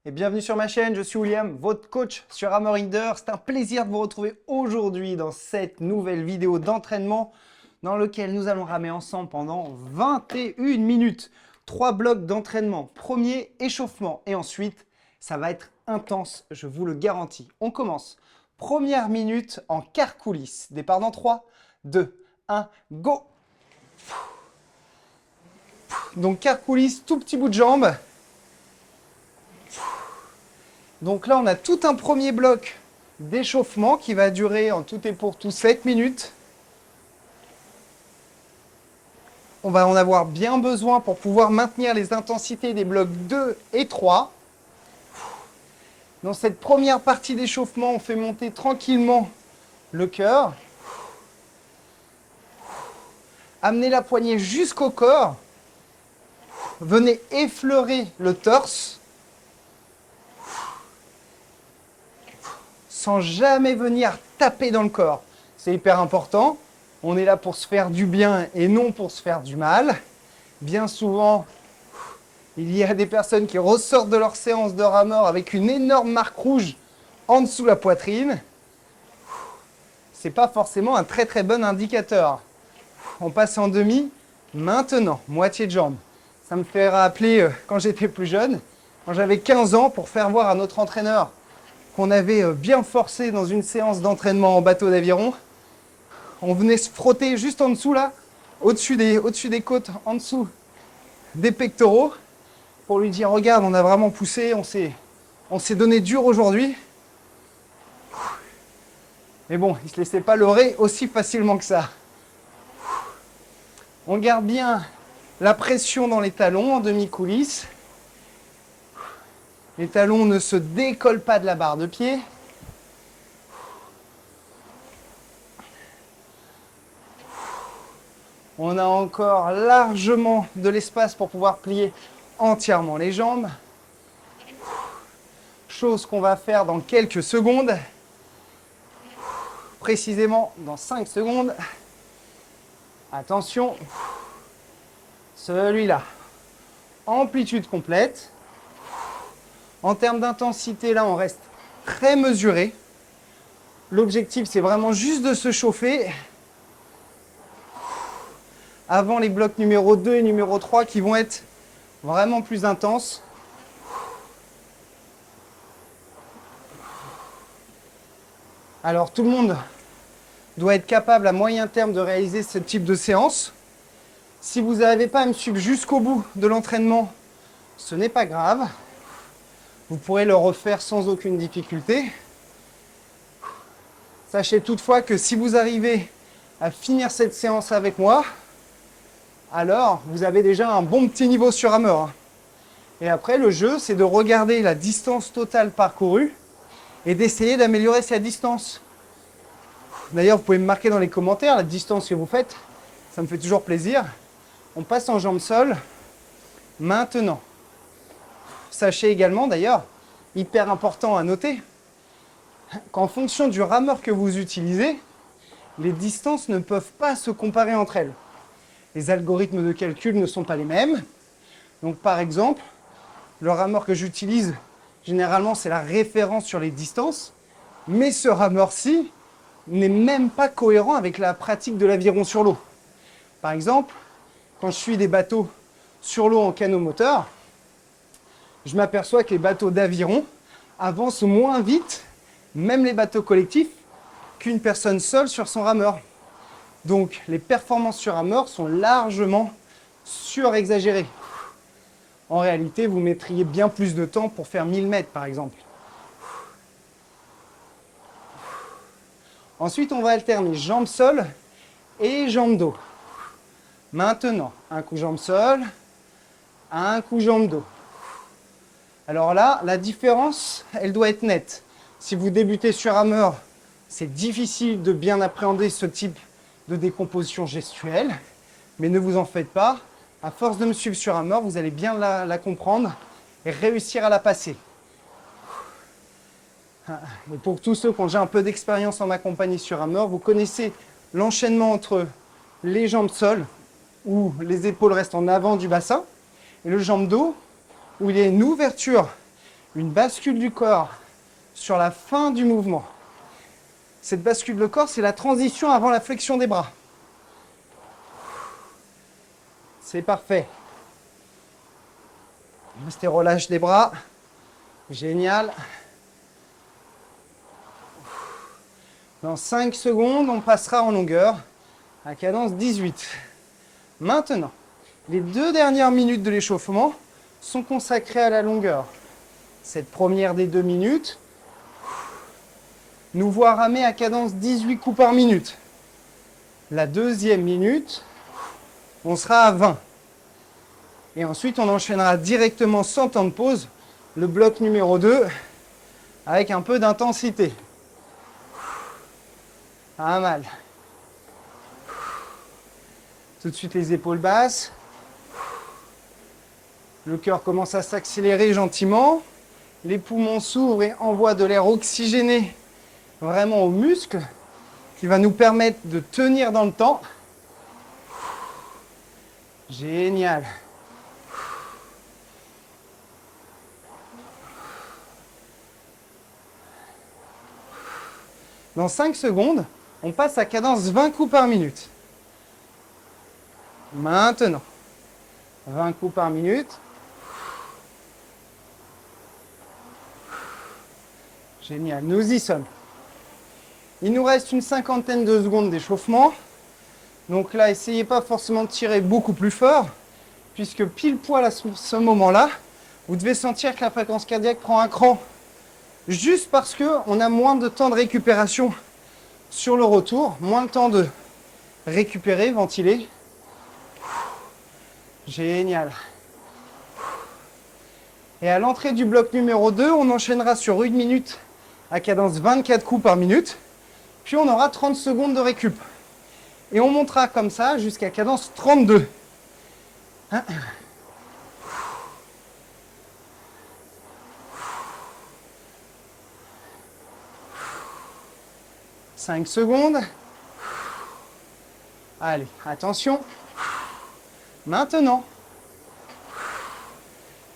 Et bienvenue sur ma chaîne, je suis William, votre coach sur Hammer Hinder. C'est un plaisir de vous retrouver aujourd'hui dans cette nouvelle vidéo d'entraînement dans laquelle nous allons ramer ensemble pendant 21 minutes. 3 blocs d'entraînement. Premier, échauffement. Et ensuite, ça va être intense, je vous le garantis. On commence. Première minute en quart coulisse. Départ dans 3, 2, 1, go! Donc quart coulisse, tout petit bout de jambe. Donc là, on a tout un premier bloc d'échauffement qui va durer en tout et pour tout 7 minutes. On va en avoir bien besoin pour pouvoir maintenir les intensités des blocs 2 et 3. Dans cette première partie d'échauffement, on fait monter tranquillement le cœur. Amenez la poignée jusqu'au corps. Venez effleurer le torse. Sans jamais venir taper dans le corps. C'est hyper important. On est là pour se faire du bien et non pour se faire du mal. Bien souvent, il y a des personnes qui ressortent de leur séance de rameur avec une énorme marque rouge en dessous de la poitrine. C'est pas forcément un très très bon indicateur. On passe en demi. Maintenant, moitié de jambe. Ça me fait rappeler quand j'étais plus jeune, quand j'avais 15 ans, pour faire voir à notre entraîneur qu'on avait bien forcé dans une séance d'entraînement en bateau d'aviron. On venait se frotter juste en dessous là, au-dessus des côtes, en dessous des pectoraux, pour lui dire regarde, on a vraiment poussé, on s'est donné dur aujourd'hui. Mais bon, il ne se laissait pas leurrer aussi facilement que ça. On garde bien la pression dans les talons en demi-coulisse. Les talons ne se décollent pas de la barre de pied. On a encore largement de l'espace pour pouvoir plier entièrement les jambes. Chose qu'on va faire dans quelques secondes. Précisément dans 5 secondes. Attention. Celui-là. Amplitude complète. En termes d'intensité, là, on reste très mesuré. L'objectif, c'est vraiment juste de se chauffer avant les blocs numéro 2 et numéro 3 qui vont être vraiment plus intenses. Alors, tout le monde doit être capable à moyen terme de réaliser ce type de séance. Si vous n'arrivez pas à me suivre jusqu'au bout de l'entraînement, ce n'est pas grave. Vous pourrez le refaire sans aucune difficulté. Sachez toutefois que si vous arrivez à finir cette séance avec moi, alors vous avez déjà un bon petit niveau sur Hammer. Et après, le jeu, c'est de regarder la distance totale parcourue et d'essayer d'améliorer sa distance. D'ailleurs, vous pouvez me marquer dans les commentaires la distance que vous faites. Ça me fait toujours plaisir. On passe en jambes sol. Maintenant. Sachez également, d'ailleurs, hyper important à noter, qu'en fonction du rameur que vous utilisez, les distances ne peuvent pas se comparer entre elles. Les algorithmes de calcul ne sont pas les mêmes. Donc par exemple, le rameur que j'utilise, généralement, c'est la référence sur les distances, mais ce rameur-ci n'est même pas cohérent avec la pratique de l'aviron sur l'eau. Par exemple, quand je suis des bateaux sur l'eau en canot moteur, je m'aperçois que les bateaux d'aviron avancent moins vite, même les bateaux collectifs, qu'une personne seule sur son rameur. Donc les performances sur rameur sont largement surexagérées. En réalité, vous mettriez bien plus de temps pour faire 1000 mètres par exemple. Ensuite, on va alterner jambes sol et jambes dos. Maintenant, un coup jambes sol, un coup jambes dos. Alors là, la différence, elle doit être nette. Si vous débutez sur Hammer, c'est difficile de bien appréhender ce type de décomposition gestuelle. Mais ne vous en faites pas. À force de me suivre sur Hammer, vous allez bien la comprendre et réussir à la passer. Et pour tous ceux qui ont déjà un peu d'expérience en ma compagnie sur Hammer, vous connaissez l'enchaînement entre les jambes sol, où les épaules restent en avant du bassin, et le jambe dos, où il y a une ouverture une bascule du corps sur la fin du mouvement. Cette bascule de corps, c'est la transition avant la flexion des bras. C'est parfait. Restez relâche des bras. Génial. Dans 5 secondes, on passera en longueur à cadence 18. Maintenant, les 2 dernières minutes de l'échauffement sont consacrées à la longueur. Cette première des 2 minutes nous voit ramer à cadence 18 coups par minute. La deuxième minute, on sera à 20. Et ensuite, on enchaînera directement sans temps de pause le bloc numéro 2 avec un peu d'intensité. Pas mal. Tout de suite les épaules basses. Le cœur commence à s'accélérer gentiment. Les poumons s'ouvrent et envoient de l'air oxygéné vraiment aux muscles qui va nous permettre de tenir dans le temps. Génial. Dans 5 secondes, on passe à cadence 20 coups par minute. Maintenant, 20 coups par minute. Génial, nous y sommes. Il nous reste une cinquantaine de secondes d'échauffement. Donc là, essayez pas forcément de tirer beaucoup plus fort, puisque pile poil à ce moment-là, vous devez sentir que la fréquence cardiaque prend un cran. Juste parce qu'on a moins de temps de récupération sur le retour, moins de temps de récupérer, ventiler. Génial. Et à l'entrée du bloc numéro 2, on enchaînera sur 1 minute à cadence 24 coups par minute. Puis on aura 30 secondes de récup. Et on montera comme ça jusqu'à cadence 32. 5 secondes. Allez, attention. Maintenant,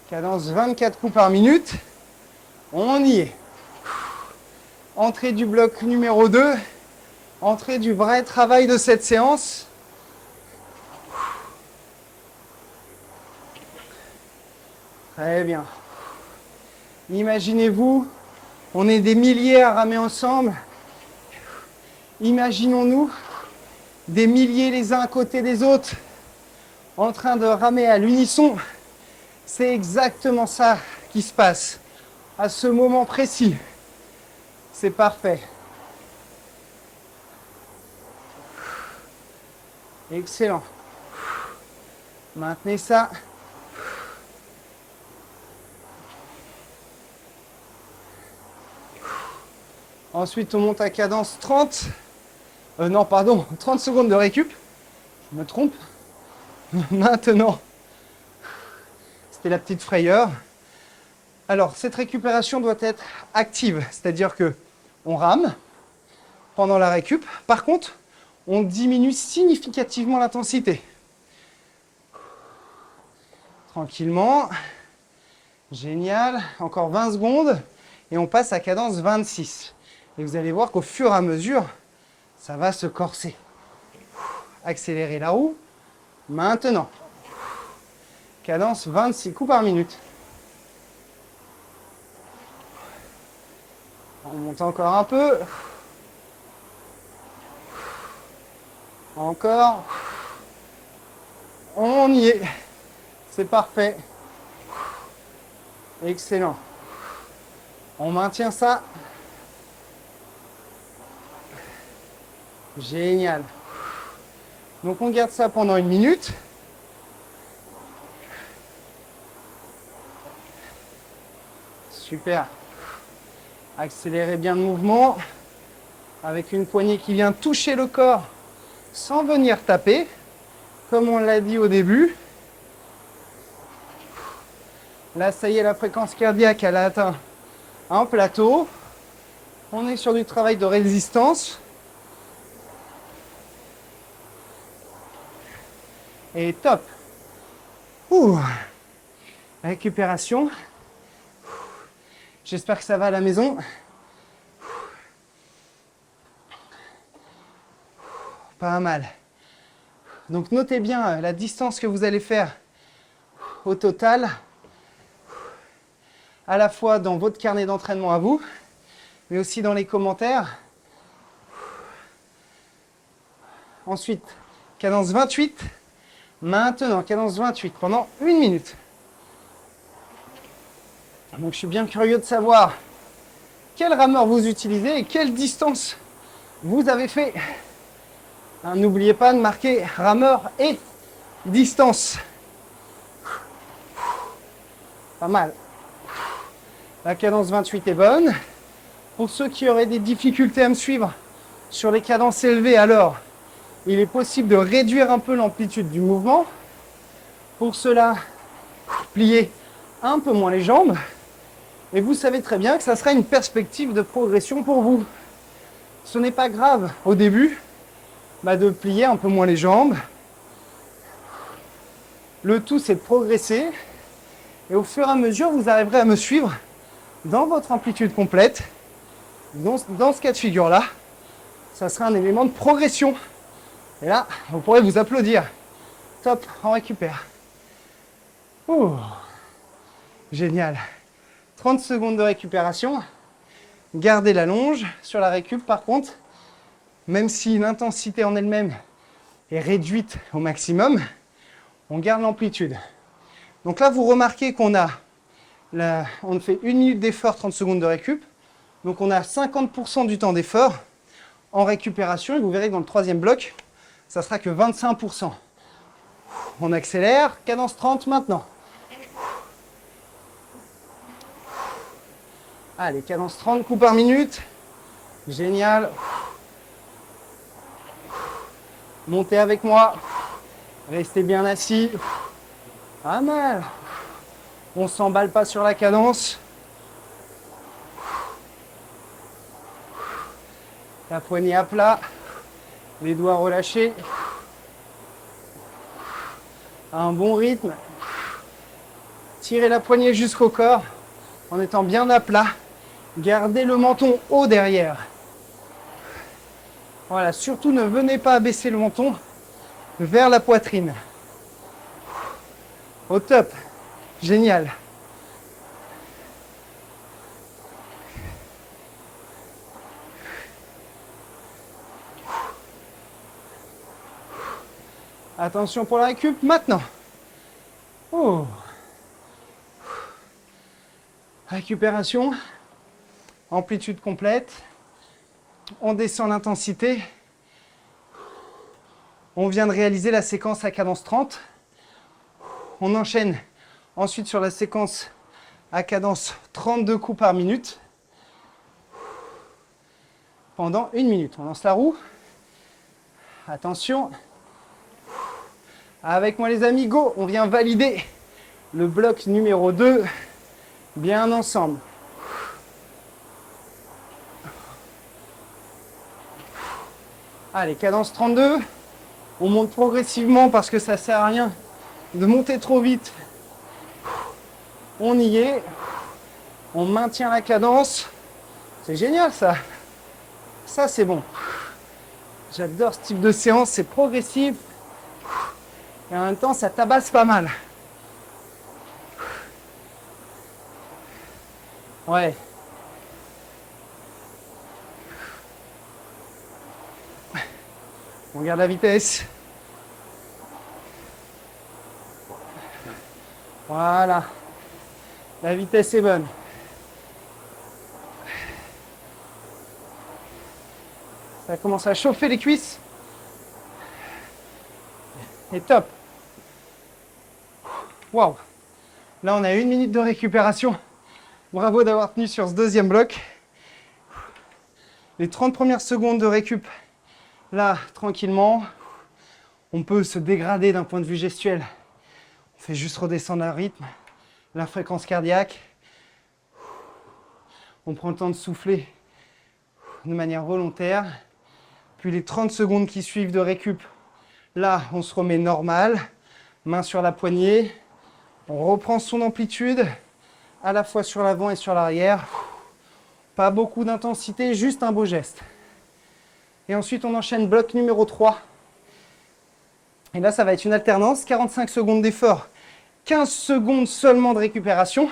cadence 24 coups par minute. On y est. Entrée du bloc numéro 2. Entrée du vrai travail de cette séance. Très bien. Imaginez-vous, on est des milliers à ramer ensemble. Imaginons-nous des milliers les uns à côté des autres en train de ramer à l'unisson. C'est exactement ça qui se passe à ce moment précis. C'est parfait. Excellent. Maintenez ça. Ensuite, on monte à cadence 30. Non, pardon, 30 secondes de récup. Je me trompe. Maintenant, c'était la petite frayeur. Alors, cette récupération doit être active, c'est-à-dire que on rame pendant la récup. Par contre, on diminue significativement l'intensité. Tranquillement. Génial. Encore 20 secondes et on passe à cadence 26. Et vous allez voir qu'au fur et à mesure, ça va se corser. Accélérez la roue. Maintenant. Cadence 26 coups par minute. On monte encore un peu. Encore. On y est. C'est parfait. Excellent. On maintient ça. Génial. Donc on garde ça pendant 1 minute. Super. Accélérez bien le mouvement avec une poignée qui vient toucher le corps sans venir taper, comme on l'a dit au début. Là, ça y est, la fréquence cardiaque, elle a atteint un plateau. On est sur du travail de résistance. Et top. Ouh. Récupération. J'espère que ça va à la maison. Pas mal. Donc notez bien la distance que vous allez faire au total, à la fois dans votre carnet d'entraînement à vous, mais aussi dans les commentaires. Ensuite, cadence 28. Maintenant, cadence 28 pendant 1 minute. Donc je suis bien curieux de savoir quel rameur vous utilisez et quelle distance vous avez fait. Hein, n'oubliez pas de marquer rameur et distance. Pas mal. La cadence 28 est bonne. Pour ceux qui auraient des difficultés à me suivre sur les cadences élevées, alors il est possible de réduire un peu l'amplitude du mouvement. Pour cela, pliez un peu moins les jambes. Et vous savez très bien que ça sera une perspective de progression pour vous. Ce n'est pas grave au début de plier un peu moins les jambes. Le tout, c'est de progresser. Et au fur et à mesure, vous arriverez à me suivre dans votre amplitude complète. Dans ce cas de figure-là, ça sera un élément de progression. Et là, vous pourrez vous applaudir. Top, on récupère. Ouh, génial. 30 secondes de récupération. Gardez la longe sur la récup par contre. Même si l'intensité en elle-même est réduite au maximum, on garde l'amplitude. Donc là, vous remarquez qu'on a, on fait 1 minute d'effort, 30 secondes de récup. Donc on a 50% du temps d'effort en récupération. Et vous verrez que dans le troisième bloc, ça sera que 25%. On accélère, cadence 30 maintenant. Allez, cadence 30 coups par minute. Génial. Montez avec moi. Restez bien assis. Pas mal. On ne s'emballe pas sur la cadence. La poignée à plat. Les doigts relâchés. Un bon rythme. Tirez la poignée jusqu'au corps en étant bien à plat. Gardez le menton haut derrière. Voilà, surtout ne venez pas abaisser le menton vers la poitrine. Au top. Génial. Attention pour la récup maintenant. Oh. Récupération. Amplitude complète. On descend l'intensité. On vient de réaliser la séquence à cadence 30. On enchaîne ensuite sur la séquence à cadence 32 coups par minute. Pendant 1 minute. On lance la roue. Attention. Avec moi les amis, go. On vient valider le bloc numéro 2. Bien ensemble. Allez, cadence 32. On monte progressivement parce que ça ne sert à rien de monter trop vite. On y est. On maintient la cadence. C'est génial ça. Ça c'est bon. J'adore ce type de séance, c'est progressif. Et en même temps, ça tabasse pas mal. Ouais. On garde la vitesse. Voilà. La vitesse est bonne. Ça commence à chauffer les cuisses. Et top. Waouh. Là, on a 1 minute de récupération. Bravo d'avoir tenu sur ce deuxième bloc. Les 30 premières secondes de récup. Là, tranquillement, on peut se dégrader d'un point de vue gestuel. On fait juste redescendre le rythme, la fréquence cardiaque. On prend le temps de souffler de manière volontaire. Puis les 30 secondes qui suivent de récup, là, on se remet normal. Main sur la poignée. On reprend son amplitude. à la fois sur l'avant et sur l'arrière. Pas beaucoup d'intensité, juste un beau geste. Et ensuite, on enchaîne bloc numéro 3. Et là, ça va être une alternance, 45 secondes d'effort, 15 secondes seulement de récupération.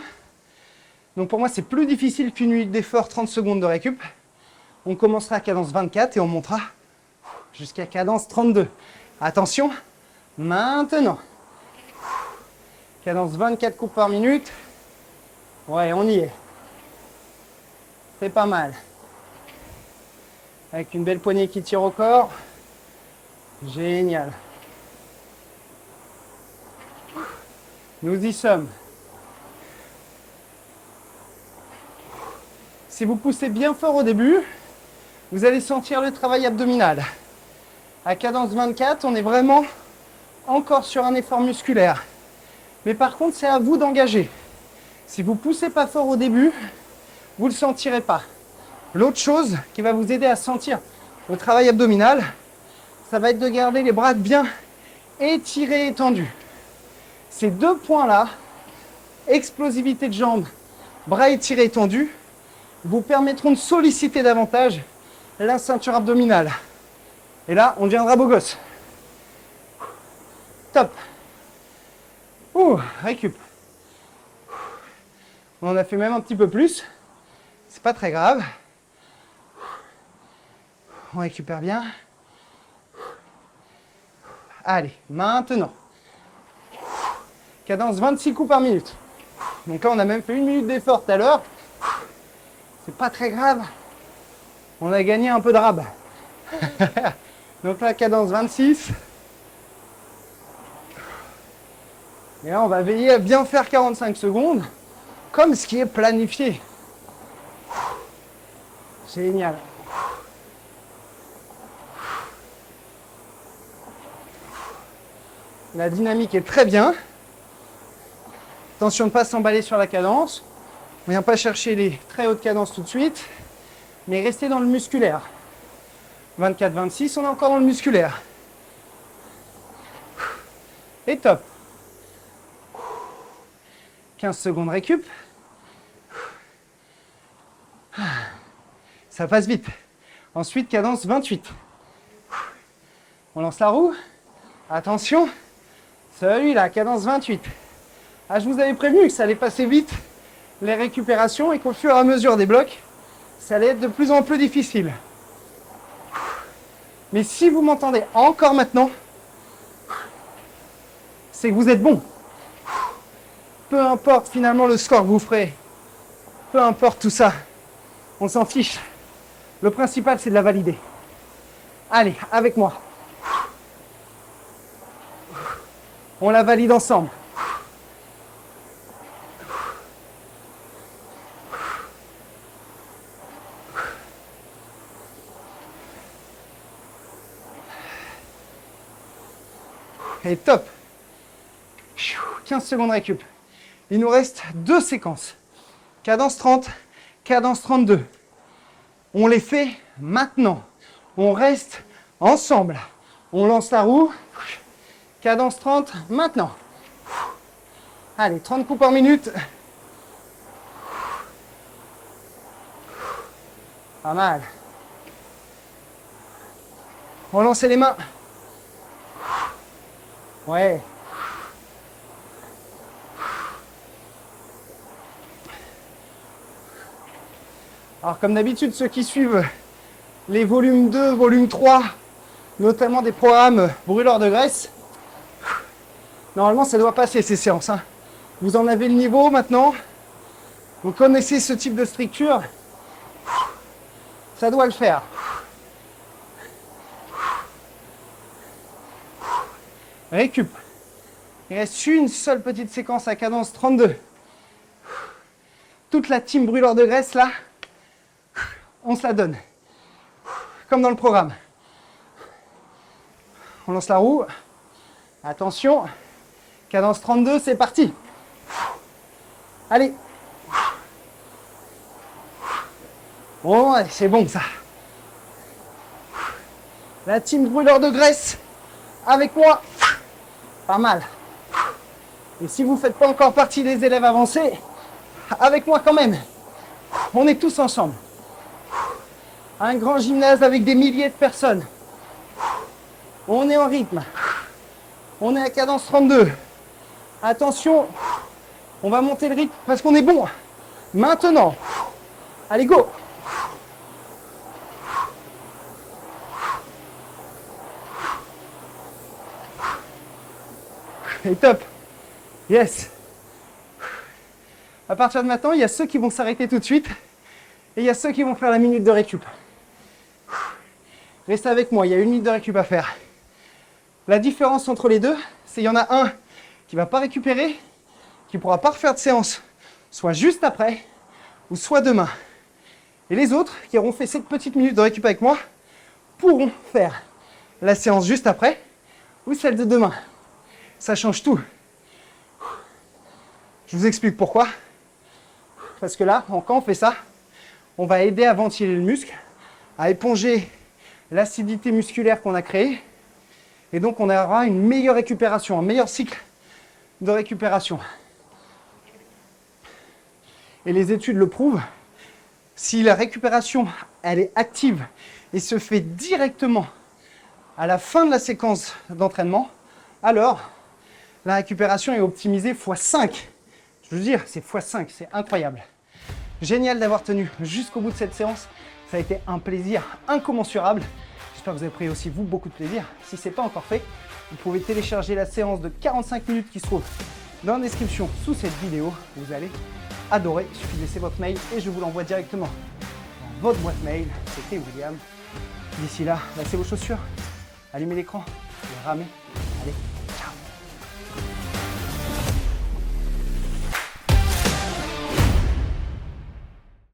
Donc pour moi, c'est plus difficile qu'une minute d'effort, 30 secondes de récup. On commencera à cadence 24 et on montera jusqu'à cadence 32. Attention, maintenant. Cadence 24 coups par minute. Ouais, on y est. C'est pas mal. Avec une belle poignée qui tire au corps. Génial. Nous y sommes. Si vous poussez bien fort au début, vous allez sentir le travail abdominal. À cadence 24, on est vraiment encore sur un effort musculaire. Mais par contre, c'est à vous d'engager. Si vous ne poussez pas fort au début, vous ne le sentirez pas. L'autre chose qui va vous aider à sentir le travail abdominal, ça va être de garder les bras bien étirés et tendus. Ces deux points-là, explosivité de jambes, bras étirés et tendus, vous permettront de solliciter davantage la ceinture abdominale. Et là, on deviendra beau gosse. Top. Récup. On en a fait même un petit peu plus. C'est pas très grave. On récupère bien. Allez, maintenant. Cadence 26 coups par minute. Donc là, on a même fait 1 minute d'effort tout à l'heure. C'est pas très grave. On a gagné un peu de rab. Donc là, cadence 26. Et là, on va veiller à bien faire 45 secondes, comme ce qui est planifié. Génial. La dynamique est très bien. Attention de ne pas s'emballer sur la cadence. On ne vient pas chercher les très hautes cadences tout de suite, mais restez dans le musculaire. 24-26, on est encore dans le musculaire. Et top. 15 secondes récup. Ça passe vite. Ensuite, cadence 28. On lance la roue. Attention. Celui-là, cadence 28. Ah, je vous avais prévenu que ça allait passer vite, les récupérations, et qu'au fur et à mesure des blocs, ça allait être de plus en plus difficile. Mais si vous m'entendez encore maintenant, c'est que vous êtes bon. Peu importe finalement le score que vous ferez, peu importe tout ça, on s'en fiche. Le principal, c'est de la valider. Allez, avec moi. On la valide ensemble. Et top. 15 secondes récup. Il nous reste 2 séquences. Cadence 30, cadence 32. On les fait maintenant. On reste ensemble. On lance la roue. Cadence 30, maintenant. Allez, 30 coups par minute. Pas mal. Relancez les mains. Ouais. Alors comme d'habitude, ceux qui suivent les volumes 2, volume 3, notamment des programmes brûleurs de graisse, normalement ça doit passer ces séances. Hein. Vous en avez le niveau maintenant, vous connaissez ce type de structure, ça doit le faire. Récup. Il reste une seule petite séquence à cadence 32. Toute la team brûleur de graisse là, on se la donne. Comme dans le programme. On lance la roue. Attention. Cadence 32, c'est parti. Allez. Bon, c'est bon ça. La team brûleur de graisse avec moi. Pas mal. Et si vous ne faites pas encore partie des élèves avancés, avec moi quand même. On est tous ensemble. Un grand gymnase avec des milliers de personnes. On est en rythme. On est à cadence 32. Attention, on va monter le rythme parce qu'on est bon. Maintenant, allez go. Et top. Yes. À partir de maintenant, il y a ceux qui vont s'arrêter tout de suite et il y a ceux qui vont faire la minute de récup. Restez avec moi, il y a une minute de récup à faire. La différence entre les deux, c'est qu'il y en a un qui ne va pas récupérer, qui ne pourra pas refaire de séance, soit juste après, ou soit demain. Et les autres, qui auront fait cette petite minute de récup avec moi, pourront faire la séance juste après, ou celle de demain. Ça change tout. Je vous explique pourquoi. Parce que là, quand on fait ça, on va aider à ventiler le muscle, à éponger l'acidité musculaire qu'on a créée. Et donc, on aura une meilleure récupération, un meilleur cycle de récupération. Et les études le prouvent. Si la récupération, elle est active et se fait directement à la fin de la séquence d'entraînement, alors la récupération est optimisée x5. Je veux dire, c'est x5, c'est incroyable. Génial d'avoir tenu jusqu'au bout de cette séance. Ça a été un plaisir incommensurable. J'espère que vous avez pris aussi, vous, beaucoup de plaisir. Si ce n'est pas encore fait, vous pouvez télécharger la séance de 45 minutes qui se trouve dans la description sous cette vidéo. Vous allez adorer. Il suffit de laisser votre mail et je vous l'envoie directement dans votre boîte mail. C'était William. D'ici là, lacez vos chaussures, allumez l'écran et ramez.